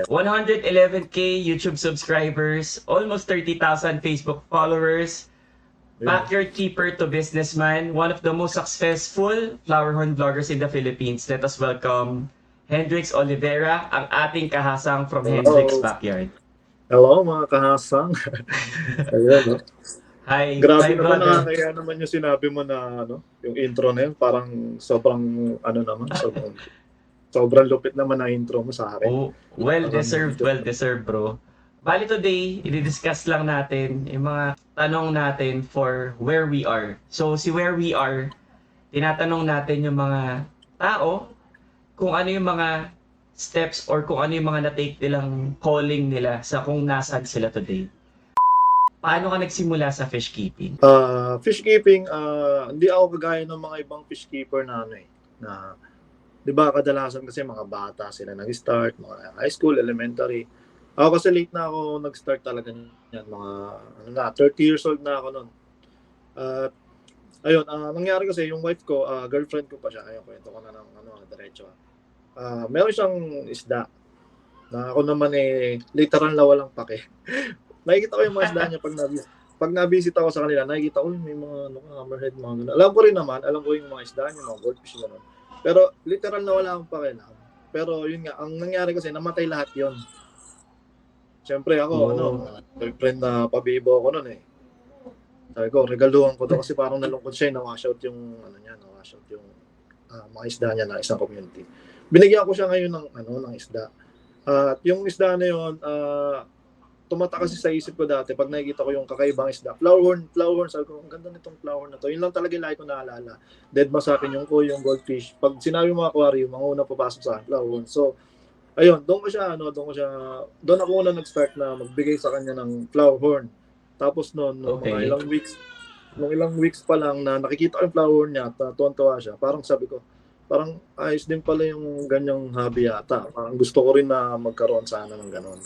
111K YouTube subscribers, almost 30,000 Facebook followers, backyard keeper to businessman, one of the most successful flower horn vloggers in the Philippines. Let us welcome Hendrix Oliveira, ang ating kahasang from Hendrix Hello. Backyard. Hello mga kahasang. Ayun, no? Hi Grabe naman, brother. nakakaya naman yung sinabi mo na yung intro na yun, parang sobrang sobrang lupit naman na intro mo sa akin. Oh, Parang well deserved bro. Bali today, i-discuss lang natin yung mga tanong natin for where we are. So si where we are, tinatanong natin yung mga tao kung ano yung mga steps or kung ano yung mga na-take nilang calling nila sa kung nasaan sila today. Paano ka nagsimula sa fish keeping? Fish keeping, hindi ako kagaya ng mga ibang fish keeper na na 'di ba kadalasan kasi mga bata sila nag-start, mga high school, elementary. Ako kasi late na ako nag-start talaga niyan, mga 30 years old na ako noon. At ayun, nangyari kasi yung wife ko, girlfriend ko pa siya. Ayun, kwento ko na ng diretso. Meron siyang isda na ako naman literal na walang pake. Nakikita ko yung mga isda niya pag na-visit ako sa kanila, nakikita ko may mga hammerhead, mga gano'n. Alam ko rin naman, alam ko yung mga isda niya, mga goldfish gano'n. Pero literal na wala akong pakialam. Pero yun nga, ang nangyari kasi namatay lahat yun. Siyempre ako, Oh, boyfriend na pabibo ako noon. Sabi ko, regaluhan ko daw kasi parang nalungkot siya, na-wash out yung na-wash out yung mga isda niya na isang community. Binigyan ko siya ngayon ng isda. At yung isda na yun, tumata kasi sa isip ko dati pag nakikita ko yung kakaibang isda. Flower horn, sabi ko, ang ganda nitong flower horn na to. Yun lang talaga yung lagi ko naalala. Dead sa akin yung kuy, yung goldfish. Pag sinabi mo aquarium, ang una papasok sa akin, flower horn. So, ayun, doon ako una nag-start na magbigay sa kanya ng flower horn. Tapos noon, okay. nung ilang weeks pa lang na nakikita ko yung flower horn niya at tuwan-tuwa siya, parang sabi ko, parang ayos din pala yung ganyang hobby yata. Parang gusto ko rin na magkaroon sana ng ganon.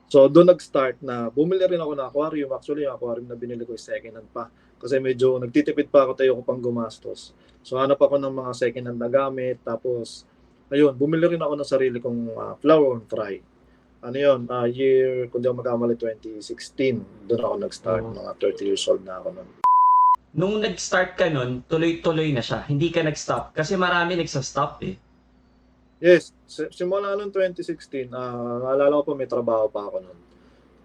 So, doon nag-start na bumili rin ako ng aquarium. Actually, yung aquarium na binili ko is second hand pa. Kasi medyo nagtitipid pa ako, tayo ko pang gumastos. So, hanap ako ng mga second hand na gamit. Tapos, ayun, bumili rin ako ng sarili kong flower on fry. Ano yun, year, kung di ako magkamali, 2016. Doon ako nag-start. Oh. Mga 30 years old na ako noon. Nung nag-start ka nun, tuloy-tuloy na siya. Hindi ka nag-stop. Kasi marami nagsa-stop eh. Yes, simula noong 2016, naalala ko pa may trabaho pa ako noon.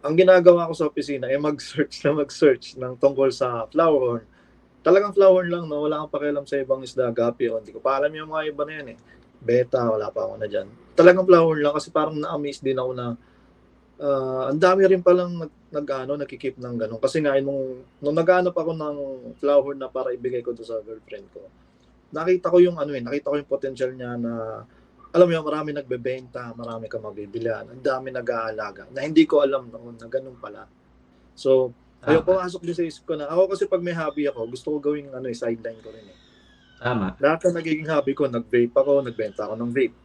Ang ginagawa ko sa opisina ay mag-search ng tungkol sa flower horn. Talagang flower lang, no? Wala kang pakialam sa ibang isda, gapi, o hindi ko pa alam yung mga iba na yan Beta, wala pa ako na dyan. Talagang flower lang kasi parang na-amaze din ako na ang dami rin palang nagkikip ng ganun. Kasi nga, nung naghanap ako ng flower na para ibigay ko to sa girlfriend ko, nakita ko nakita ko yung potential niya na, alam mo yun, marami nagbebenta, marami kang mabibilihan, ang dami nag-aalaga, na hindi ko alam noon na ganun pala. So, ayun, Tama. pumasok din sa isip ko na, ako kasi pag may hobby ako, gusto ko gawing sideline ko rin Tama. Lahat ng nagiging hobby ko, nag-vape ako, nagbenta ako ng vape.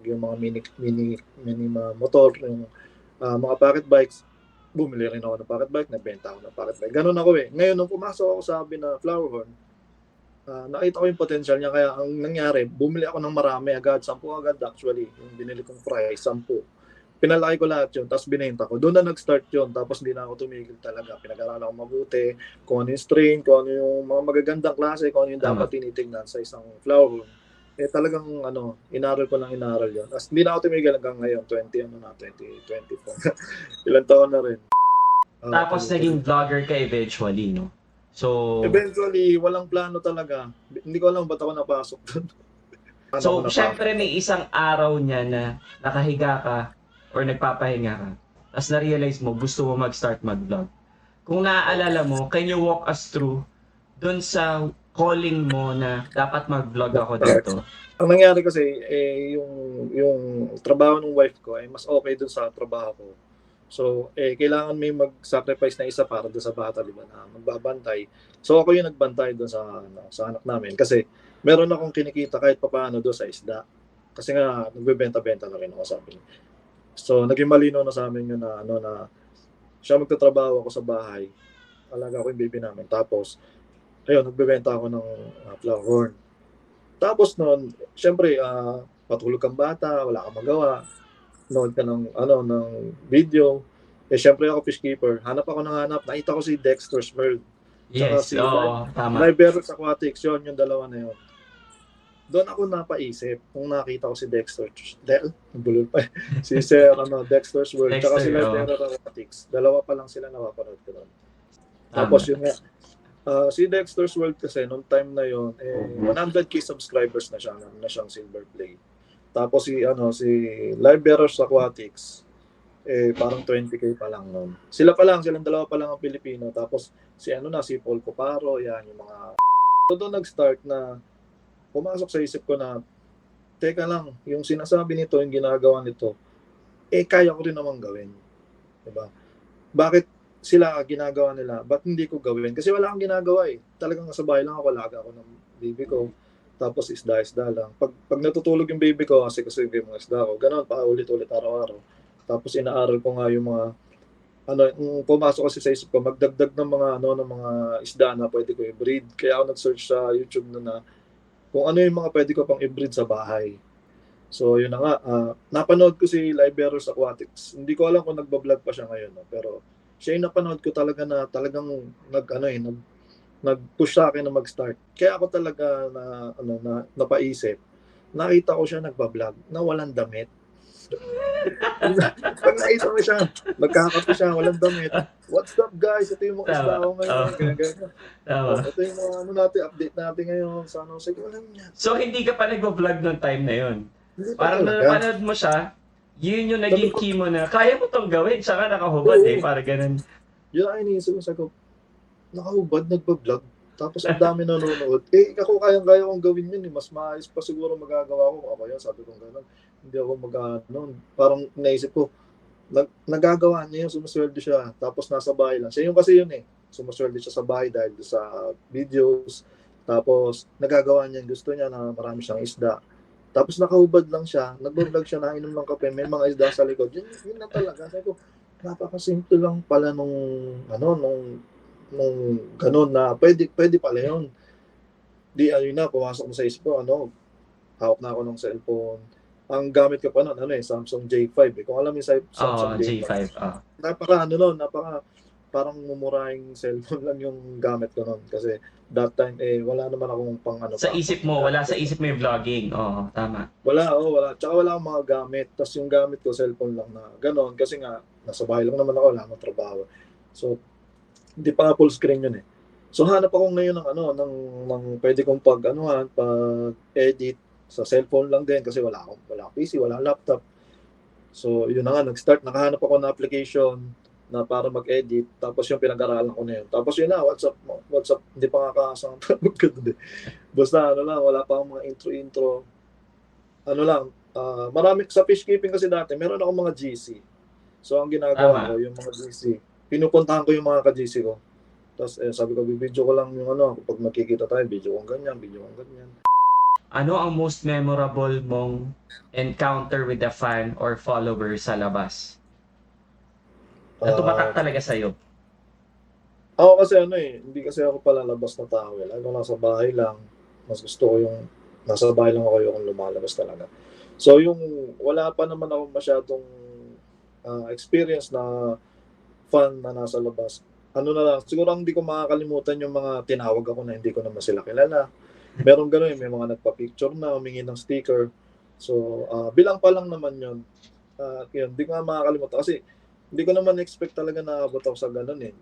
Yung mga mini motor, yung mga pocket bikes, bumili rin ako ng pocket bike, nagbenta ako ng pocket bike. Ganun ako Ngayon, nung pumasok ako sa hobby na flower horn, nakita ko yung potential niya. Kaya ang nangyari, bumili ako ng marami agad, 10 agad actually. Yung binili kong price, 10. Pinalaki ko lahat yun, tapos binenta ko. Doon na nag-start yun, tapos hindi na ako tumigil talaga. Pinag-aralan ko mabuti, kung ano yung strain, kung ano yung mga magagandang klase, kung ano yung dapat Tama. tinitingnan sa isang flower horn. Talagang inaral ko lang inaral yun. Tapos hindi na ako tumigil hanggang ngayon, 2024. Ilang taon na rin. Tapos naging vlogger ka eventually, no? So, Eventually, walang plano talaga. Hindi ko alam ba't ako napasok doon. Paano ako napasok? syempre may isang araw niya na nakahiga ka or nagpapahinga ka. Tapos na-realize mo, gusto mo mag-start mag-vlog. Kung naaalala mo, can you walk us through dun sa calling mo na dapat mag-vlog ako dito? Ang nangyari kasi, yung trabaho ng wife ko ay mas okay dun sa trabaho ko. So, kailangan may mag-sacrifice na isa para doon sa bata, di ba, na magbabantay. So, ako yung nagbantay doon sa anak namin. Kasi, meron akong kinikita kahit papaano doon sa isda. Kasi nga, nagbebenta-benta na rin ako, sabi niya. So, naging malinaw na sa amin yun na siya magtatrabaho ako sa bahay. Alaga ko yung baby namin. Tapos, ayun, nagbebenta ako ng flower horn. Tapos noon, syempre, patulog kang bata, wala kang magawa. nood ka ng, ng video. Eh, syempre ako fish keeper. Hanap ako ng hanap. Nakita ko si Dexter's World. Tsaka Yes, si oo, tama. Liberos Aquatics. Yun, yung dalawa na yun. Doon ako napaisip kung nakita ko si bulol pa. Si Sir, Dexter's World. Tsaka si Dexter, oo. Liberos Aquatics. Dalawa pa lang sila napapanood ko doon. Tapos Tama. yun nga, si Dexter's World kasi, nung time na yun, 100k subscribers na siya. Meron na siyang silver play. Tapos si Liberos Aquatics, parang 20k pa lang noon. Silang dalawa pa lang ang Pilipino. Tapos si Paul Coparo, yan, yung mga... So doon nag-start na pumasok sa isip ko na, teka lang, yung sinasabi nito, yung ginagawa nito, kaya ko rin naman gawin. Diba? Bakit sila ginagawa nila? Ba't hindi ko gawin? Kasi wala akong ginagawa eh. Talagang sa bahay lang ako, alaga ako ng baby ko. Tapos isda lang. Pag natutulog yung baby ko, kasi yung mga isda ko, ganun, paulit-ulit araw-araw. Tapos inaaral ko nga yung mga, pumasok kasi sa isip ko, magdagdag ng ng mga isda na pwede ko i-breed. Kaya ako nag-search sa YouTube na kung ano yung mga pwede ko pang i-breed sa bahay. So, yun na nga. Napanood ko si Liberos Aquatics. Hindi ko alam kung nagbablog pa siya ngayon. No? Pero, siya yung napanood ko talaga na talagang nag-push sa akin na mag-start. Kaya ako talaga napaisip. Nakita ko siya nagbablog na walang damit. Pag nakita ko siya, nagkakape siya, walang damit. What's up guys? Ito yung mga Tama. isda ko ngayon. Ganyan. Tama. Ito yung mga natin, update natin ngayon. Sige, walang yan. So, hindi ka pa nagbo-vlog noong time na yun? Hindi pa Parang talaga. napanood mo siya, yun yung naging key mo na, kaya mo tong gawin, tsaka nakahubad Oo. parang ganun. Yun ang iniisip ko, sabi ko, nakahubad, nagbablog. Tapos ang dami nanonood. Ako kayang-kaya kong gawin yun. Mas maayos pa siguro magagawa ko. Ako yun, sabi ko gano'n. Hindi ako parang naisip ko, nagagawa niya yun, sumusweldo siya. Tapos nasa bahay lang. Siya yung kasi yun eh. Sumusweldo siya sa bahay dahil sa videos. Tapos nagagawa niya, gusto niya na marami siyang isda. Tapos nakahubad lang siya, nagbablog siya, nainom ng kape, may mga isda sa likod. Yun na talaga. Sabi ko, napakasimple lang pala nung ganun na pwede pala yun. Di ayun na, pumasok na sa isip ko, hawak na ako ng cellphone. Ang gamit ko pa noon, Samsung J5. Kung alam mo yung Samsung J5. Napaka parang mumurahing cellphone lang yung gamit ko noon. Kasi that time, wala naman akong Sa isip mo, wala sa isip mo yung vlogging. Oo, tama. Wala. Tsaka wala akong mga gamit. Tapos yung gamit ko, cellphone lang na gano'n. Kasi nga, nasa bahay lang naman ako, wala akong trabaho. So, hindi pa full screen yun eh. So hanap ako ngayon ng pwede kong pag-edit sa cellphone lang din kasi wala akong PC, wala akong laptop. So yun na nga, nakahanap ako ng application na para mag-edit, tapos yung pinag-aralan ko na yun. Tapos yun na, WhatsApp, hindi pa kakasang basta wala pa akong mga intro. Marami sa fish keeping kasi dati, meron akong mga GC. So ang ginagawa ko, yung mga GC, pinupuntahan ko yung mga ka-GC ko. Tapos sabi ko, bibidyo ko lang yung kapag magkikita tayo, video kong ganyan. Ano ang most memorable mong encounter with a fan or follower sa labas? Na tumatak talaga sa'yo? Ako kasi hindi kasi ako palalabas na tao. Lalo nasa bahay lang, mas gusto ko yung nasa bahay lang ako yung lumalabas talaga. So yung wala pa naman ako masyadong experience na fan na nasa labas. Siguro hindi ko makakalimutan yung mga tinawag ako na hindi ko naman sila kilala. Meron gano'n, may mga nagpa-picture na, humingi ng sticker. So, bilang pa lang naman yun. Yun, hindi ko nga makakalimutan. Kasi, hindi ko naman expect talaga na abot ako sa gano'n eh.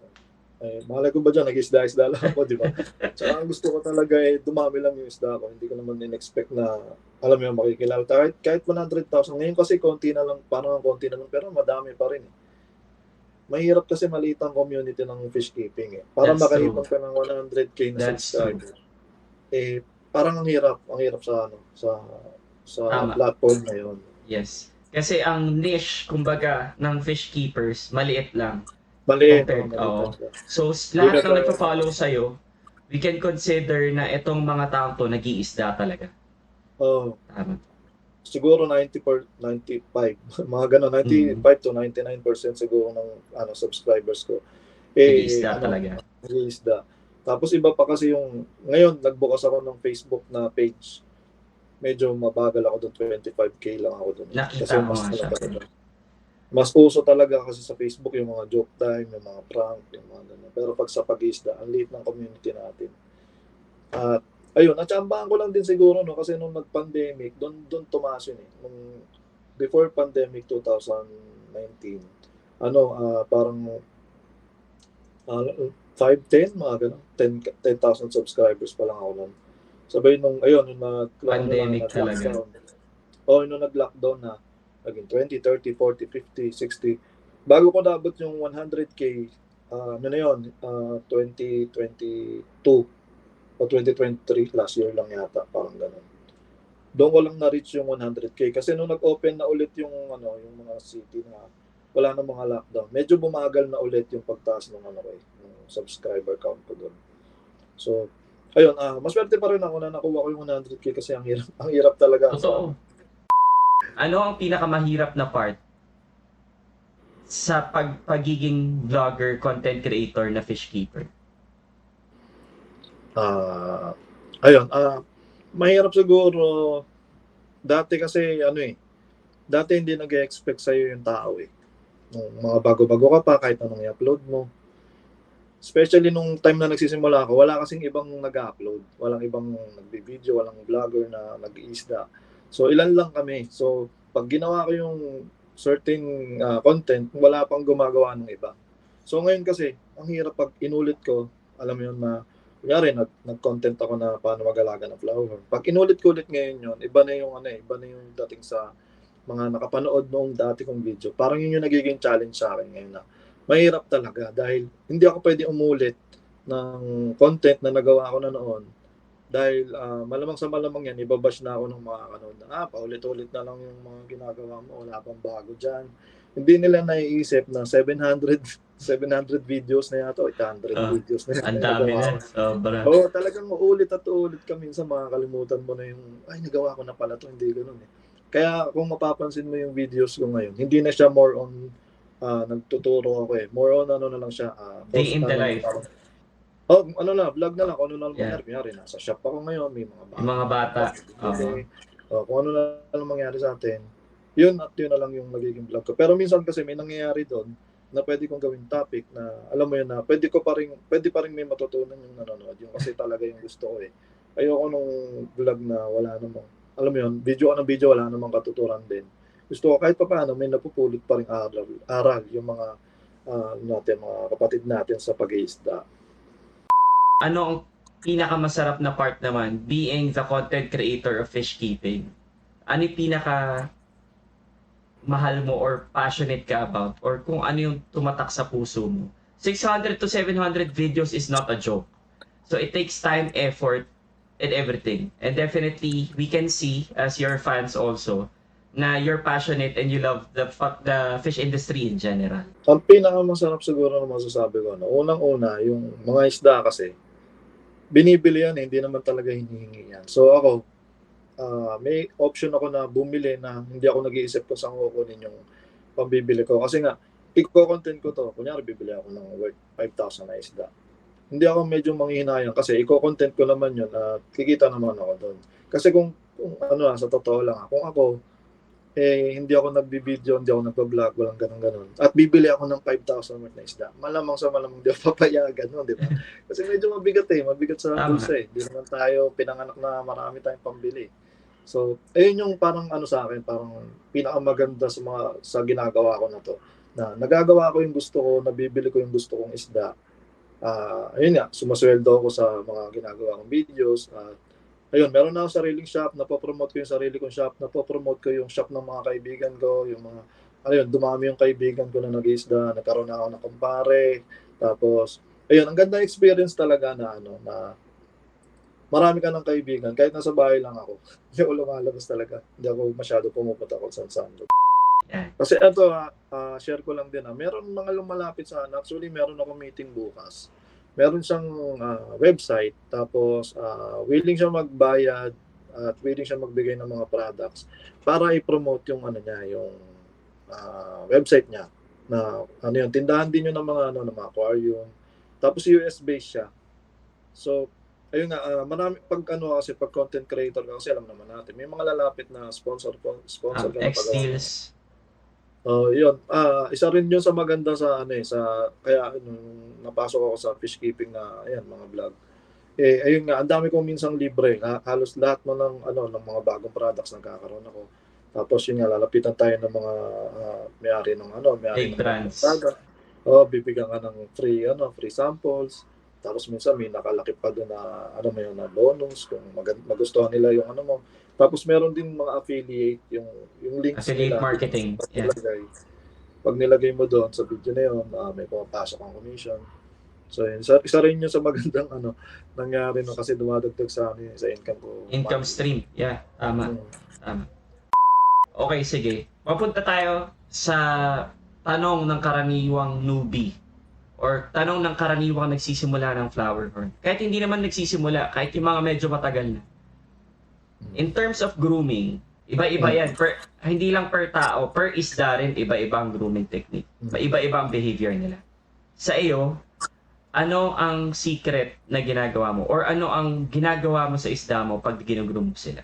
Malay ko ba dyan, nag-isda lang ako, di ba? Tsaka ang gusto ko talaga dumami lang yung isda ko. Hindi ko naman in-expect na, alam mo yung makikilala. Kahit 100,000. Ngayon kasi konti na lang, parang konti na lang, pero madami pa rin eh. Mahirap kasi maliit ang community ng fish keeping eh. Para makahipag ka ng 100k na subscriber. Parang ang hirap sa platform na yun. Yes. Kasi ang niche, kumbaga, ng fish keepers, maliit lang. Maliit. So, lahat ng nagpa-follow sa'yo, we can consider na itong mga taong to nag-iisda talaga. Tama. Siguro 95, mga gano'n, 95 to 99% siguro ng subscribers ko. Nag-iisda talaga. Nag-iisda. Tapos iba pa kasi yung, ngayon nagbukas ako ng Facebook na page medyo mabagal ako doon, 25K lang ako doon. Nakita Kasi ko mas nga siya. mas uso talaga kasi sa Facebook yung mga joke time, yung mga prank, yung mga ganun. Pero pag sa pag-iisda, ang liit ng community natin. At ayun, natsambahan ko lang din siguro no kasi nung nag-pandemic, doon tumaas yun eh. Nung before pandemic 2019, parang 5, 10, mga ganun. 10,000 subscribers pa lang ako noon. Sabay nung, ayun, nung Pandemic talaga. nag-lockdown. O, nung nag-lockdown na, naging 20, 30, 40, 50, 60. Bago ko nabot yung 100K, ano na yun, 2022 o 2023, last year lang yata, parang ganun. Doon ko lang na-reach yung 100K kasi nung nag-open na ulit yung yung mga city na wala na mga lockdown, medyo bumagal na ulit yung pagtaas ng yung subscriber count ko doon. So, ayun, maswerte pa rin ako na nakuha ko yung 100K kasi ang hirap talaga Totoo. Ano ang pinakamahirap na part sa pagiging vlogger, content creator na fish keeper? Ayun, mahirap siguro dati kasi dati hindi nag-expect sa'yo yung tao eh. Nung mga bago-bago ka pa, kahit anong i-upload mo. Especially nung time na nagsisimula ako, wala kasing ibang nag-upload. Walang ibang nagbi-video, walang vlogger na nag-iisda. So, ilan lang kami. So, pag ginawa ko yung certain content, wala pang gumagawa ng iba. So, ngayon kasi, ang hirap pag inulit ko, alam mo yun na, kunyari, nag-content ako na paano mag-alaga ng flower. Pag inulit ko ulit ngayon yun, iba na yung iba na yung dating sa mga nakapanood noong dati kong video. Parang yun yung nagiging challenge sa akin ngayon na mahirap talaga dahil hindi ako pwede umulit ng content na nagawa ko na noon dahil malamang sa malamang yan, ibabash na ako ng mga kanood na paulit-ulit na lang yung mga ginagawa mo, wala pang bago dyan. Hindi nila naiisip na 700 videos na yata, 800 videos na Ang yung dami nagawa na. ko. Sobra. Oo, talagang uulit at uulit ka minsan makakalimutan mo na yung, ay, nagawa ko na pala to, hindi ganun eh. Kaya kung mapapansin mo yung videos ko ngayon, hindi na siya more on nagtuturo ako eh. More on na lang siya. Day in the life. Vlog na lang. Kung ano na lang Yeah. mangyari. Kunyari, nasa shop ako ngayon, may mga bata. Yung mga bata. Kung ano na lang mangyari sa atin, yun at yun na lang yung magiging vlog ko. Pero minsan kasi may nangyayari doon na pwede kong gawing topic na alam mo yun na pwede pa rin may matutunan yung nanonood. Yung kasi talaga yung gusto ko eh. Ayoko nung vlog na wala namang, alam mo yun, video ka ng video, wala namang katuturan din. Gusto ko kahit pa paano may napupulot pa rin aral yung mga mga kapatid natin sa pag-iisda. Ano ang pinakamasarap na part naman being the content creator of fish keeping? Ano yung pinaka mahal mo or passionate ka about or kung ano yung tumatak sa puso mo? 600 to 700 videos is not a joke. So it takes time, effort, and everything. And definitely, we can see as your fans also na you're passionate and you love the fish industry in general. Ang pinakamasarap siguro na masasabi ko, unang-una, yung mga isda kasi, binibili yan, hindi naman talaga hinihingi yan. So ako, may option ako na bumili na hindi ako nag-iisip kung saan kukunin yung pambibili ko. Kasi nga, i-content ko to. Kunyari, bibili ako ng worth 5,000 na isda. Hindi ako medyo manghihinayang kasi i-content ko naman yun at kikita naman ako doon. Kasi kung sa totoo lang, kung ako, hindi ako nagbibideo, hindi ako nagpa-vlog, walang ganun-ganun. At bibili ako ng 5,000 worth na isda. Malamang di ako papayagan nun, di ba? Kasi medyo mabigat sa bulsa eh. Di naman tayo pinanganak na marami tayong pambili. So, ayun yung parang sa akin, parang pinakamaganda sa ginagawa ko na to. Na nagagawa ko yung gusto ko, nabibili ko yung gusto kong isda. Ayun nga, sumasweldo ako sa mga ginagawa kong videos. Ayun, meron na akong sariling shop, napopromote ko yung sarili kong shop, napopromote ko yung shop ng mga kaibigan ko, yung mga, dumami yung kaibigan ko na nag-isda, nagkaroon na ako ng kumpare, tapos, ayun, ang ganda experience talaga na na marami ka ng kaibigan, kahit nasa bahay lang ako, hindi ako lumalabas talaga, hindi ako masyado pumupunta kung saan. Kasi ito, share ko lang din, meron mga lumalapit sa akin, actually meron ako meeting bukas. Meron siyang website, tapos willing siya magbayad at willing siya magbigay ng mga products para i-promote yung yung website niya na tindahan din yun ng mga ng mga aquarium. Tapos US based siya. So ayun nga, marami pag ano kasi pag content creator ka kasi alam naman natin, may mga lalapit na sponsor ka na X deals. Oh, yun. Isa rin yun sa maganda sa ano eh, sa kaya nung napasok ako sa fish keeping na ayan, mga vlog. Ayun nga, ang dami kong minsang libre. Halos lahat mo ng ano ng mga bagong products nagkakaroon ako. Tapos yun nga, lalapitan tayo ng mga may-ari ng ano, may-ari Big ng mga brands. product. Oh, bibigyan ka ng free samples. Tapos minsan may nakalaki pa doon na ano mo yun na bonus kung magustuhan nila yung ano mo. Tapos meron din mga affiliate yung links Affiliate nila. marketing. Yeah. Pag nilagay mo doon sa video na yun, may pumapasok ang commission. So, yun. Isa rin yun sa magandang ano, nangyari no, kasi dumadagdag sa, ano, sa income ko. Income stream. Yeah, tama. Hmm. Tama. Okay, sige. Mapunta tayo sa tanong ng karaniwang newbie or tanong ng karaniwang nagsisimula ng flower horn. Kahit hindi naman nagsisimula, kahit yung mga medyo matagal na. In terms of grooming, iba-iba yan. Hindi lang per tao, per isda rin, iba-iba ang grooming technique. Iba-iba ang behavior nila. Sa iyo, ano ang secret na ginagawa mo? Or ano ang ginagawa mo sa isda mo pag ginugroom mo sila?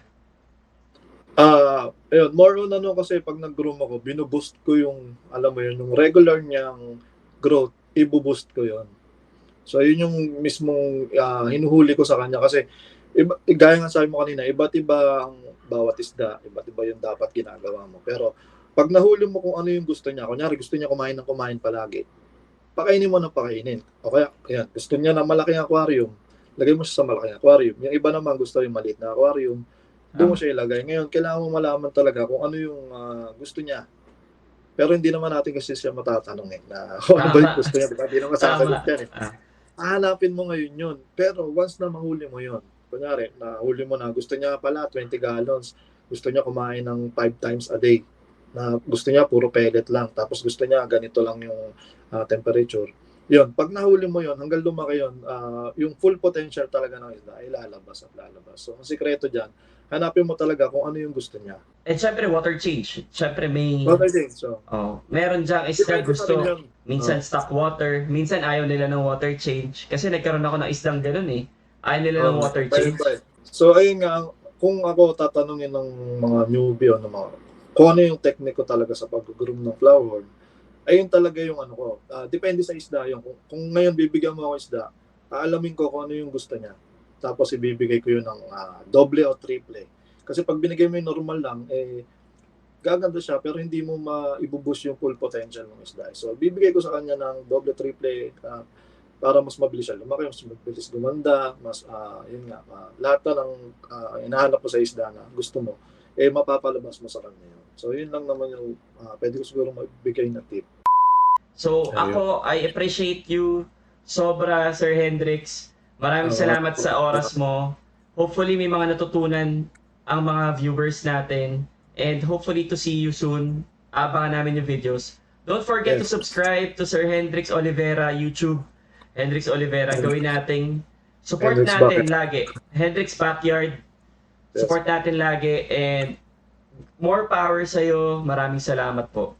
Ayun, more on ano kasi pag nag-groom ako, binuboost ko yung, alam mo yun, yung regular niyang growth, ibuboost ko yun. So, yun yung mismong hinuhuli ko sa kanya kasi gaya nga sabi mo kanina, iba't iba ang bawat isda, iba't iba yung dapat ginagawa mo. Pero pag nahuli mo kung ano yung gusto niya, kunyari gusto niya kumain ng kumain palagi, pakainin mo ng pakainin. O kaya, ayan, gusto niya ng malaking aquarium, lagay mo siya sa malaking aquarium. Yung iba naman gusto yung maliit na aquarium, doon mo siya ilagay. Ngayon, kailangan mo malaman talaga kung ano yung gusto niya. Pero hindi naman natin kasi siya matatanong na kung ano ba yung gusto niya. Hindi naman sasagot yan eh. Hahanapin mo ngayon yun. Pero once na mahuli mo yun, kunyari, nahuli mo na gusto niya pala 20 gallons, gusto niya kumain ng 5 times a day, na gusto niya puro pellet lang, tapos gusto niya ganito lang yung temperature. Yun, pag nahuli mo yun, hanggang lumaki yun, yung full potential talaga ng isda ay lalabas at lalabas. So, ang sikreto dyan, hanapin mo talaga kung ano yung gusto niya. And syempre, water change. Syempre, may... Water change, so. Meron dyang isda gusto, minsan Oh. stock water, minsan ayaw nila ng water change. Kasi nagkaroon ako ng isdang ganun eh. Ayaw nila ng water change. So, ayun nga, kung ako tatanungin ng mga newbie o ng mga, kung ano yung technique ko talaga sa pag-groom ng flower horn, ayun talaga yung ano ko. Depende sa isda yung kung ngayon bibigyan mo ako isda, aalamin ko kung ano yung gusto niya. Tapos ibibigay ko yun ng doble o triple. Kasi pag binigay mo yung normal lang, gaganda siya pero hindi mo maibuboost yung full potential ng isda. So bibigay ko sa kanya ng doble, triple para mas mabilis siya lumaki, mas mabilis gumanda, mas yun nga, lahat na ng hinahanap mo sa isda na gusto mo, mapapalabas mo sa kanya yun. So yun lang naman yung pwede ko siguro magbigay na tip. So ako, I appreciate you sobra, Sir Hendrix. Maraming salamat sa oras mo. Hopefully may mga natutunan ang mga viewers natin. And hopefully to see you soon. Abangan namin yung videos. Don't forget to subscribe to Sir Hendrix Olivera YouTube. Hendrix Olivera, gawin nating support Hendrix natin Backyard. lagi. Hendrix Backyard. Support natin lagi. And more power sa'yo. Maraming salamat po.